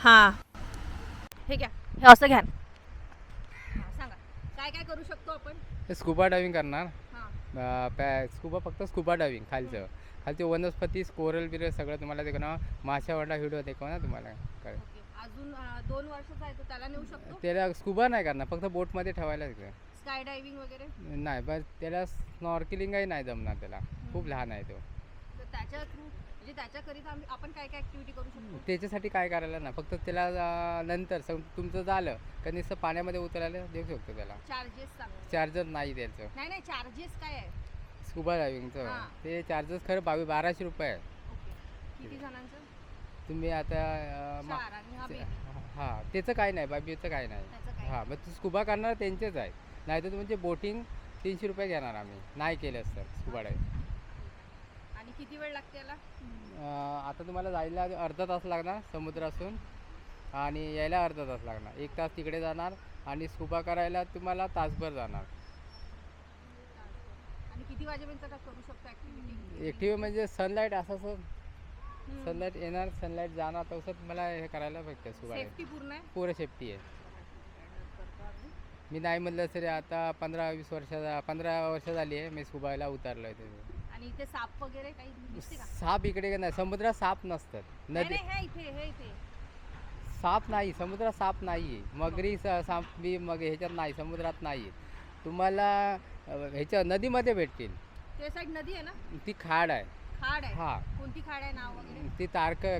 हां, हे घ्या, हे असं घ्या. सांगा काय काय करू शकतो आपण. स्कुबा डायव्हिंग करणार. हां. स्कुबा फक्त स्कुबा डायव्हिंग खालचं. खालचे वनस्पती कोरल बिरल सगळं तुम्हाला दाखवणार. माशा वाडा व्हिडिओ दाखवणार तुम्हाला. काय ओके. अजून 2 वर्षाचा आहे तो त्याला नेऊ शकतो. त्याला स्कुबा नाही करणार, फक्त बोटमध्ये ठेवायला स्काय डायव्हिंग वगैरे. नाही. बस त्याला स्नॉर्कलिंगही नाही जमणार त्याला. खूप लहान आहे तो. तर त्याच्या थ्रू म्हणजे त्याच्याकरिता आपण काय काय ॲक्टिव्हिटी करू शकतो. त्याच्यासाठी काय करायला ना, फक्त त्याला नंतर तुमचं झालं का नुसतं पाण्यामध्ये उतरायला देऊ शकतो त्याला. चार्जेस सांगा. चार्जर नाही द्यायचं नाही नाही, चार्जेस काय आहे. स्कुबा डायव्हिंगचं. हां. ते चार्जेस खरं 1200 रुपये आहे. ओके. किती जणांचं. तुम्ही आता 4 आणि हा बेबी. हां, त्याचं काय नाही, बाबीचं काय नाही. त्याचं काय. हां, मग तू स्कुबा करणार त्यांचेच आहे. नाही तर म्हणजे बोटिंग 300 रुपये घेणार आम्ही, नाही केलं तर स्कुबा डायव्हिंग. आणि किती वेळ लागते याला. आता तुम्हाला जायला अर्धा तास लागणार समुद्रातून आणि यायला अर्धा तास लागणार. 1 तास तिकडे जाणार आणि स्कुबा करायला तुम्हाला तासभर जाणार. आणि किती वाजेपर्यंत करू शकतो ॲक्टिव्हिटी. ॲक्टिव्ह म्हणजे सनलाईट असं सनलाईट येणार, सनलाईट जाणार, तसं तुम्हाला हे करायला भेटतं स्कुबा डायव्हिंग. सेफ्टी पूर्ण आहे. पुरं सेफ्टी आहे. मी नाही म्हटलं तरी आता 15 वर्ष झाली आहे मी स्कुबायला उतरलो आहे. आणि इथे साप वगैरे काही दिसते का. साप इकडे नाही, समुद्रात साप नसतात. नाही नदी नाही, हे इथे. साप नाही, समुद्रात साप नाही आहे. मगरी साप बी मग ह्याच्यात नाही, समुद्रात नाही आहे. तुम्हाला ह्याच्या नदीमध्ये भेटतील. ते साईड नदी आहे ना. ती खाड आहे. खाड आहे. हां, कोणती खाड आहे नाव वगैरे. ती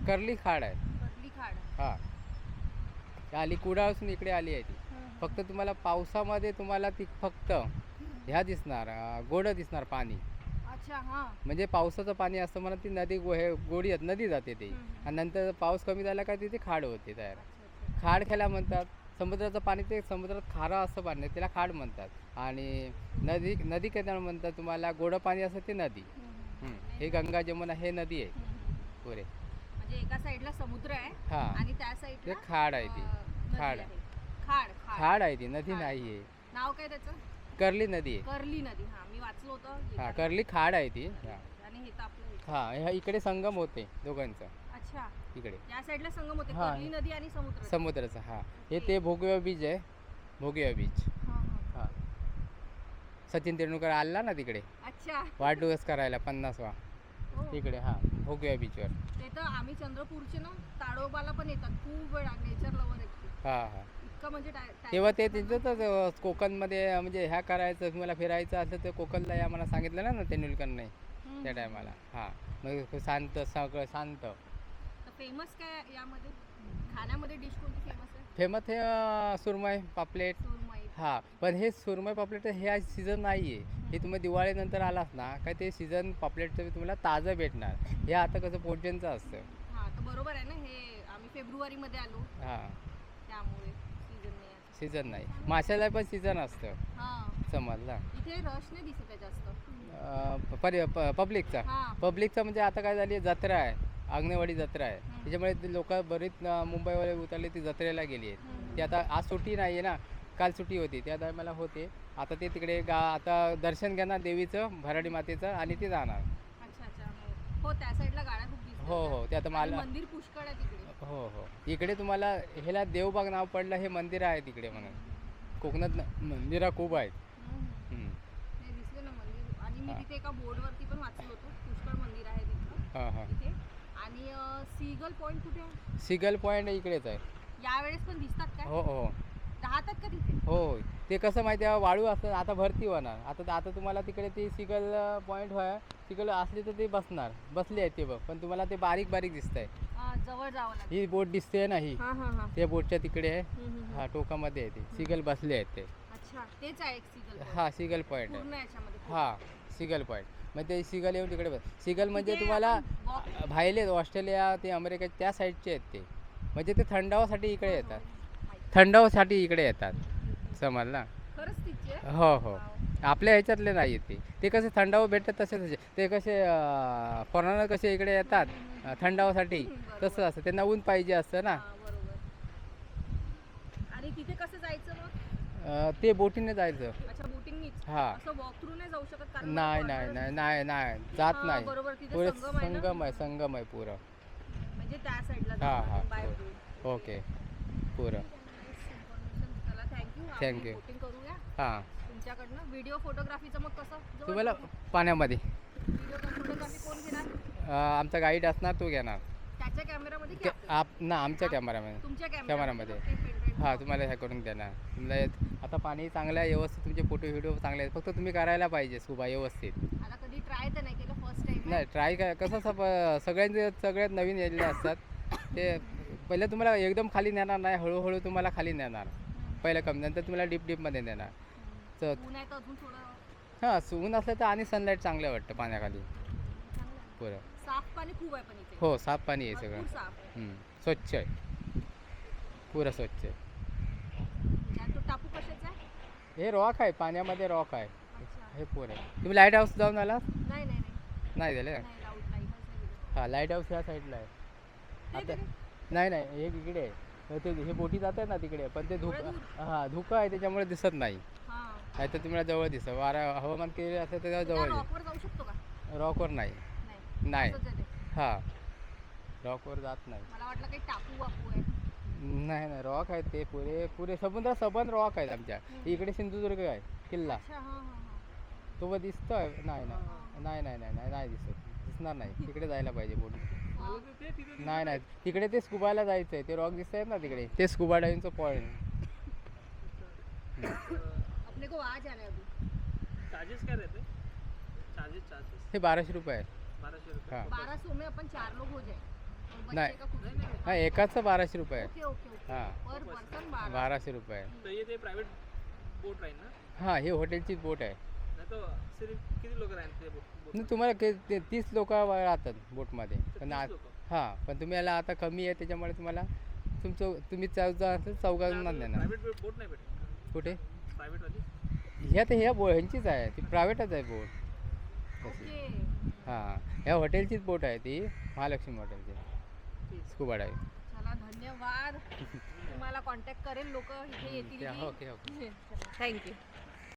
कर्ली खाड आहे. कटली खाड. हां, आली कुडाळसून इकडे आली आहे ती. फक्त तुम्हाला पावसामध्ये तुम्हाला ती फक्त ह्या दिसणार, गोडं दिसणार पाणी. अच्छा. हां. म्हणजे पावसाचं पाणी असतं म्हणून ती नदी हे गोडी नदी जाते ती. आणि नंतर पाऊस कमी झाला का तिथे खाड होते तयार. खाड ख्याला म्हणतात. समुद्राचं पाणी ते समुद्रात खारं असतं पाणी, त्याला खाड म्हणतात. आणि नदी केदार म्हणतात तुम्हाला. गोडं पाणी असतं ते नदी. हे गंगा जमुना हे नदी आहे पुरे. म्हणजे एका साईडला समुद्र आहे. हां, आणि त्या साईडला ते खाड आहे ती. खाड खाड आहे ती, नदी नाही आहे. नाव काय त्याचं. कर्ली नदी आहे. कर्ली नदी. हां, मी वाचलं होतं. हां, कर्ली खाड आहे ती. आणि हे तर आपलं इथे. हां, इकडे संगम होते दोघांचं. अच्छा. इकडे या साईडला संगम होते. हां. कर्ली नदी आणि समुद्र. समुद्राचं. हां, हे ते भोगव्या बीच आहे. भोगव्या बीच. हां, हां. हां, सचिन तेंडुलकर आला ना तिकडे अच्छा. वाढदिवस करायला 50वा. हो. तिकडे हां, भोगव्या बीचवर. ते तर आम्ही चंद्रपूरचे ना ताडोबाला पण येतात खूप वेळा. नेचर लवर आहेत. हां. इतकं म्हणजे तेव्हा ते त्यांच्यातच कोकणमध्ये म्हणजे ह्या करायचं तुम्हाला फिरायचं असलं तर कोकणला या मला सांगितलं ना तेंडुलकरने त्या टायमाला. हां, मग खूप शांत, सगळं शांत. फेमस काय यामध्ये खाण्यामध्ये डिश कोणती फेमस आहे. फेमस हे सुरमई पापलेट. सुरमई. हां, पण हे सुरमई पापलेट हे सीझन नाही आहे. हे तुम्ही दिवाळीनंतर आलास ना काय ते सीझन पापलेटचं तुम्हाला ताजं भेटणार. हे आता कसं पोटजेनचं असतं. हां, तर बरोबर आहे ना. हे आम्ही फेब्रुवारीमध्ये आलो हां, त्यामुळे सीझन नाही आहे. सीझन नाही. माशाला पण सीझन असतं. हां, समजला. इथे रश नाही दिसत आहे जास्त. पब्लिकचा. हां. पब्लिकचा म्हणजे आता काय झाली जत्रा आहे, अंगणेवाडी जत्रा आहे. त्याच्यामुळे लोक बरीच मुंबईवाले उतरले ती जत्रेला गेली आहेत. ती आता आज सुट्टी नाही आहे ना, काल सुट्टी होती त्या टायमाला होते. आता ते तिकडे आता दर्शन घेणार देवीचं भराडी मातेचं आणि ते जाणार. अच्छा. हो, त्या साईडला गाड्या खूप दिसतात. हो, ते आता मला मंदिर पुष्कळ आहे तिकडे. हो. इकडे तुम्हाला ह्याला देवबाग नाव पडलं, हे मंदिर आहे तिकडे म्हणून. कोकणात मंदिरं खूप आहेत. हे दिसलं ना मंदिर. आणि मी तिथे एका बोर्डवरती पण वाचलं होतं पुष्कळ मंदिर आहे तिथं. हां. तिथे. आणि सीगल पॉईंट कुठे आहे. सिगल पॉईंट इकडेच आहे. यावेळेस पण दिसतात काय. हो. राहतात का तिथे. हो, ते कसं माहिती आहे वाळू असतं. आता भरती होणार. आता तुम्हाला तिकडे ती सिगल पॉईंट सिगल असली तर ते बसली आहे ते बघ. पण तुम्हाला ते बारीक दिसत आहे. जवळ जावं लागेल. ही बोट दिसते ना ही. हां. त्या बोटच्या तिकडे आहे. हा, टोकामध्ये आहे ते सिगल बसले आहेत ते. अच्छा, तेच आहे एक सीगल. हा, सिगल पॉईंट आहे. पूर्ण याच्यामध्ये. हा, सिगल पॉईंट. मग ते सिगल येऊन तिकडे सिगल म्हणजे तिथे तुम्हाला आपण बाहेरले ऑस्ट्रेलिया ते अमेरिका त्या साईडचे आहेत ते. म्हणजे ते थंडावासाठी इकडे येतात. माहिती. थंडावासाठी इकडे येतात. समजला. खरंच तिथे आहे? हो. आपल्या ह्याच्यातले नाही आहेत ते कसे थंडावा भेटतात तसे ते कसे फॉरेनर कसे इकडे येतात थंडावासाठी. तसं असतं, त्यांना ऊन पाहिजे असतं ना. हां, बरोबर. आणि तिथे कसं जायचं मग. ते बोटीने जायचं. अच्छा, बोटिंगनीच. हां. असं वॉक थ्रू नाही जाऊ शकत कारण नाही जात हां, नाही. बरोबर. तिथे पुरे संगम आहे ना. संगम आहे पुरं. म्हणजे त्या साईडला हां. By road. ओके पुरं चला थँक्यू. Thank you. बोटिंग करूया हां तुमच्याकडनं. व्हिडिओ फोटोग्राफीचं मग कसं जवळ तुम्हाला करू? पाण्यामध्ये व्हिडिओ फोटोग्राफी कोण घेणार? आमचा गाईड असणार तो घेणार त्याच्या कॅमेरामध्ये की आपल्या? आमच्या कॅमेरामध्ये तुमच्या कॅमेरामध्ये. ते pendrive हां तुम्हाला हे करून देणार. तुम्हाला आता पाणी चांगलं आहे व्यवस्थित तुमचे फोटो व्हिडिओ चांगले आहेत फक्त तुम्ही करायला पाहिजे स्कुबा व्यवस्थित. आता कधी ट्राय तर नाही केलं, फर्स्ट टाइम नाही ट्राय काय कसं सगळ्यात नवीन यायले असतात ते पहिले तुम्हाला एकदम खाली नेणार नाही हळूहळू तुम्हाला खाली नेणार पहिलं कमी नंतर तुम्हाला डीपमध्ये नेणार. तर ऊन आहे तर अजून थोडं हां ऊन असलं तर आणि सनलाईट चांगलं वाटतं पाण्याखाली चांगलं आहे. पुरं. साफ पाणी खूप आहे पण इथे. हो साफ पाणी आहे भरपूर सगळं साफ आहे. स्वच्छ आहे पुरं स्वच्छ आहे. आणि तो टापू कशाचा आहे? हे रॉक आहे पाण्यामध्ये रॉक आहे अच्छा. हे पुरं आहे. तुम्ही लाईट हाऊस जाऊन आला नाही नाही नाही नाही झालं नाही लाईट नाही गेलो. हां लाईट हाऊस ह्या साईडला आहे. ते आता तरी- नाही हे इकडे आहे. तर हे बोटी जात आहे ना तिकडे पण ते एवढ्या दूर? हां धुकं आहे त्याच्यामुळे दिसत नाही. हां. नाही तर तुम्हाला जवळ दिसत हवामान केलेलं असेल तर त्या जवळ रॉकवर जाऊ शकतो का? रॉकवर नाही नाही. नाही असंच आहे ते. हां रॉकवर जात नाही. मला वाटलं काही टापू वापू आहे. नाही रॉक आहेत ते पुरे समुद्रात सबंध रॉक आहेत आमच्या. इकडे सिंधुदुर्ग आहे किल्ला अच्छा हां हां हां. तो दिसतोय नाही दिसणार नाही तिकडे जायला पाहिजे बोटी. नाही तिकडे ते स्कुबाला जायचं आहे ते रॉक दिसत आहेत ना तिकडे ते स्कुबा डायव्हिंगचं पॉईंट. अपने को आ जाना है अभी. चार्जेस क्या रहते हैं? चार्जेस हे 1200 रुपये आहे. 1200 रुपये. हां 1200 में अपन 4 लोग हो जाए. और बच्चे नहीं. का कुछ हां एकाचं 1200 रुपये आहे. Okay okay okay. हां पर पर्सन 12. 1200 रुपये आहे. तर ये ते प्राइवेट बोट राहील ना? हां ही हॉटेलचीच बोट आहे. नाही तर सिर्फ किती लोक राहील ते बोट? नाही तुम्हाला 30 लोक राहतात बोटमध्ये पण 30 लोकं? हां पण तुम्ही याला आता कमी आहे त्याच्यामुळे तुम्हाला तुम्ही चौघांना देणार. प्राइवेट बोट नाही भेटत कुठे प्राइवेट वाली? ह्या ह्यांचीच आहे ती प्रायव्हेटच आहे बोट तशी. ओके. हां ह्या हॉटेलचीच बोट आहे ती महालक्ष्मी हॉटेलची स्कुबा डायव्हिंग. चला धन्यवाद. तुम्हाला कॉन्टॅक्ट करेल लोक इथे येतील. Okay okay thank you.